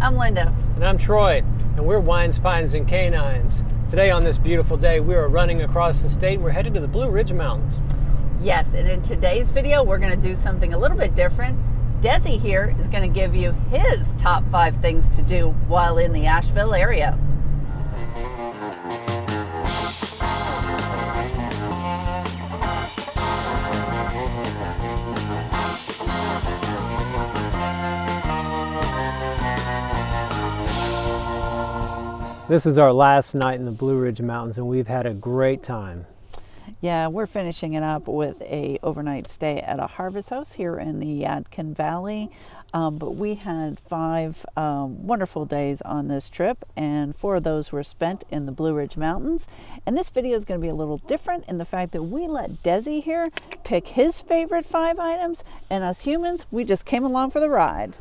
I'm Linda. And I'm Troy, and we're Wines, Pines, and Canines. Today on this beautiful day, we are running across the state and we're headed to the Blue Ridge Mountains. Yes, and in today's video, we're going to do something a little bit different. Desi here is going to give you his top 5 things to do while in the Asheville area. This is our last night in the Blue Ridge Mountains, and we've had a great time. Yeah, we're finishing it up with a overnight stay at a harvest house here in the Yadkin Valley. But we had 5 wonderful days on this trip, and 4 of those were spent in the Blue Ridge Mountains. And this video is going to be a little different in the fact that we let Desi here pick his favorite 5 items, and us humans, we just came along for the ride.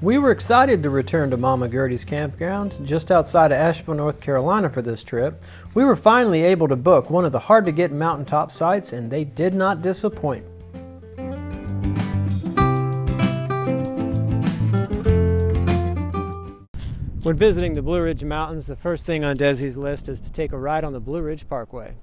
We were excited to return to Mama Gertie's campground just outside of Asheville, North Carolina for this trip. We were finally able to book one of the hard-to-get mountaintop sites, and they did not disappoint. When visiting the Blue Ridge Mountains, the first thing on Desi's list is to take a ride on the Blue Ridge Parkway.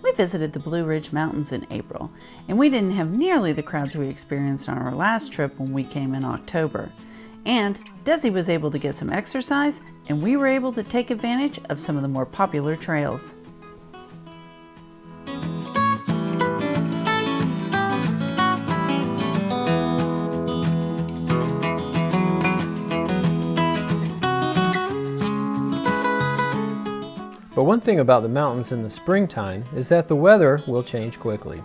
We visited the Blue Ridge Mountains in April, and we didn't have nearly the crowds we experienced on our last trip when we came in October. And Desi was able to get some exercise, and we were able to take advantage of some of the more popular trails. But one thing about the mountains in the springtime is that the weather will change quickly.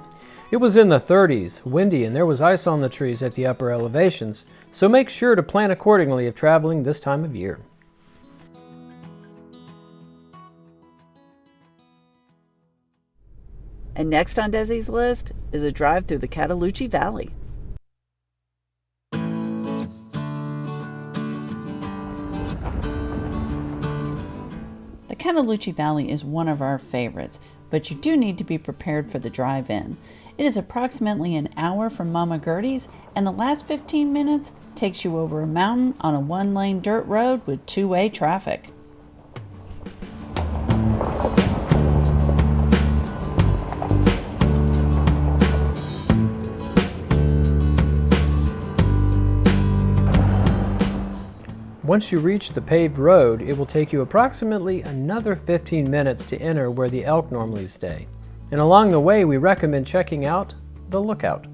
It was in the 30s, windy, and there was ice on the trees at the upper elevations, so make sure to plan accordingly if traveling this time of year. And next on Desi's list is a drive through the Cataloochee Valley. The Cataloochee Valley is one of our favorites, but you do need to be prepared for the drive-in. It is approximately an hour from Mama Gertie's, and the last 15 minutes takes you over a mountain on a 1-lane dirt road with 2-way traffic. Once you reach the paved road, it will take you approximately another 15 minutes to enter where the elk normally stay. And along the way, we recommend checking out the lookout.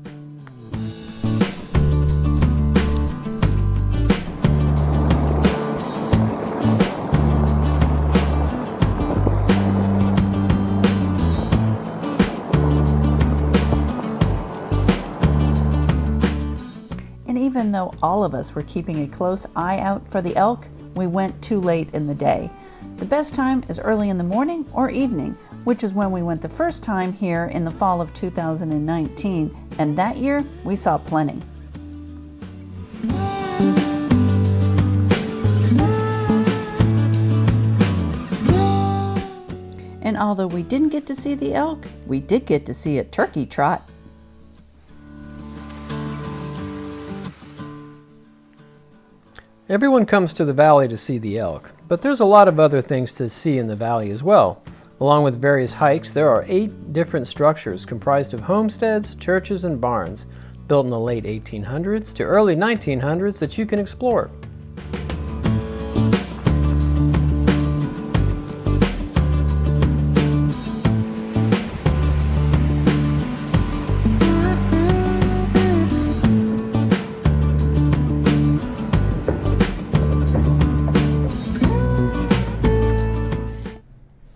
Even though all of us were keeping a close eye out for the elk, we went too late in the day. The best time is early in the morning or evening, which is when we went the first time here in the fall of 2019, and that year we saw plenty. And although we didn't get to see the elk, we did get to see a turkey trot. Everyone comes to the valley to see the elk, but there's a lot of other things to see in the valley as well. Along with various hikes, there are 8 different structures comprised of homesteads, churches, and barns, built in the late 1800s to early 1900s that you can explore.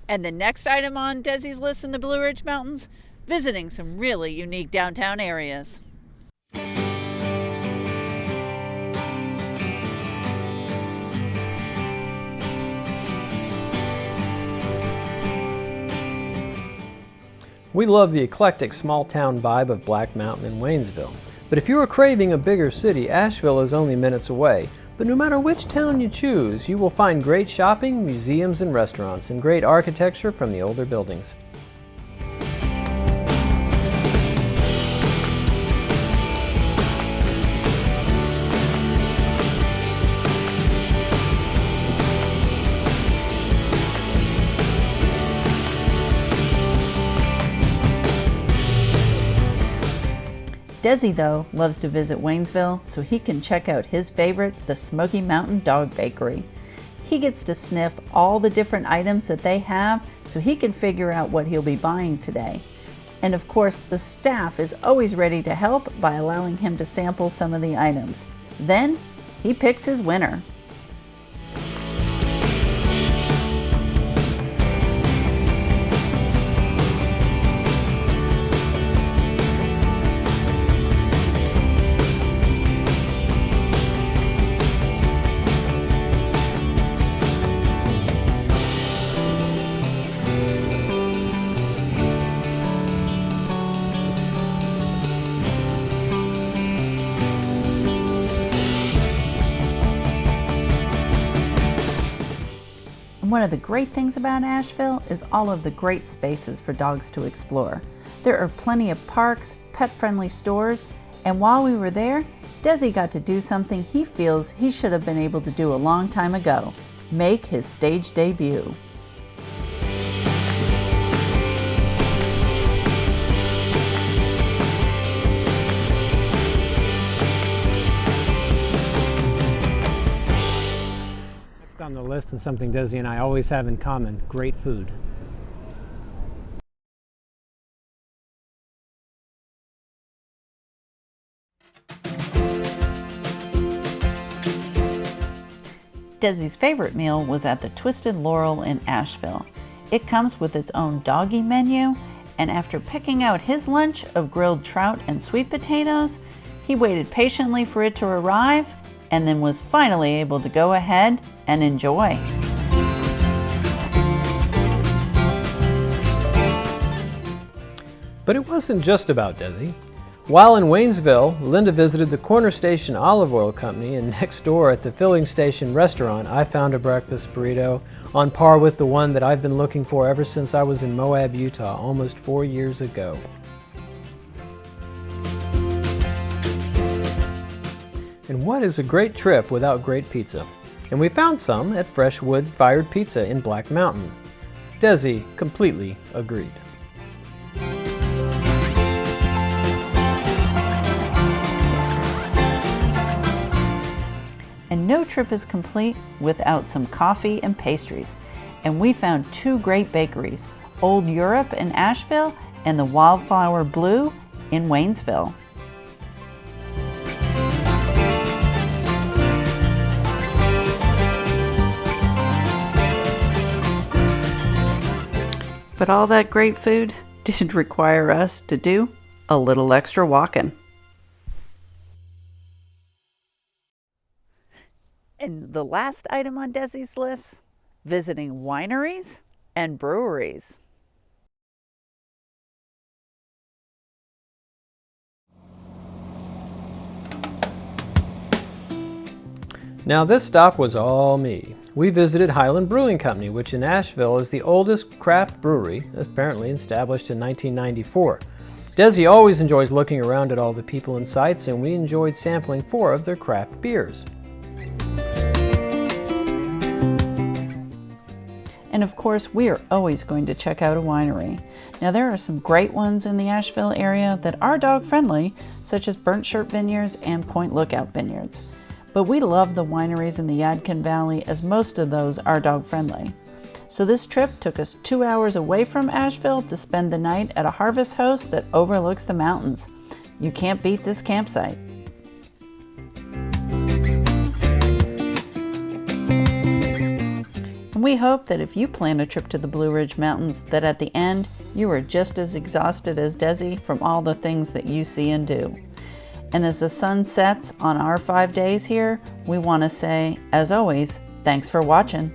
And the next item on Desi's list in the Blue Ridge Mountains, visiting some really unique downtown areas. We love the eclectic small-town vibe of Black Mountain and Waynesville. But if you are craving a bigger city, Asheville is only minutes away. But no matter which town you choose, you will find great shopping, museums, and restaurants, and great architecture from the older buildings. Desi, though, loves to visit Waynesville so he can check out his favorite, the Smoky Mountain Dog Bakery. He gets to sniff all the different items that they have so he can figure out what he'll be buying today. And of course, the staff is always ready to help by allowing him to sample some of the items. Then, he picks his winner. One of the great things about Asheville is all of the great spaces for dogs to explore. There are plenty of parks, pet-friendly stores, and while we were there, Desi got to do something he feels he should have been able to do a long time ago: make his stage debut. On the list, and something Desi and I always have in common: great food. Desi's favorite meal was at the Twisted Laurel in Asheville. It comes with its own doggy menu, and after picking out his lunch of grilled trout and sweet potatoes, he waited patiently for it to arrive and then was finally able to go ahead and enjoy. But it wasn't just about Desi. While in Waynesville, Linda visited the Corner Station Olive Oil Company, and next door at the Filling Station Restaurant, I found a breakfast burrito on par with the one that I've been looking for ever since I was in Moab, Utah, almost 4 years ago. And what is a great trip without great pizza? And we found some at Fresh Wood Fired Pizza in Black Mountain. Desi completely agreed. And no trip is complete without some coffee and pastries. And we found two great bakeries, Old Europe in Asheville and the Wildflower Blue in Waynesville. But all that great food did require us to do a little extra walking. And the last item on Desi's list, visiting wineries and breweries. Now this stop was all me. We visited Highland Brewing Company, which in Asheville is the oldest craft brewery, apparently established in 1994. Desi always enjoys looking around at all the people and sights, and we enjoyed sampling 4 of their craft beers. And of course, we are always going to check out a winery. Now there are some great ones in the Asheville area that are dog friendly, such as Burnt Shirt Vineyards and Point Lookout Vineyards. But we love the wineries in the Yadkin Valley, as most of those are dog friendly. So this trip took us 2 hours away from Asheville to spend the night at a harvest house that overlooks the mountains. You can't beat this campsite. And we hope that if you plan a trip to the Blue Ridge Mountains, that at the end, you are just as exhausted as Desi from all the things that you see and do. And as the sun sets on our 5 days here, we want to say, as always, thanks for watching.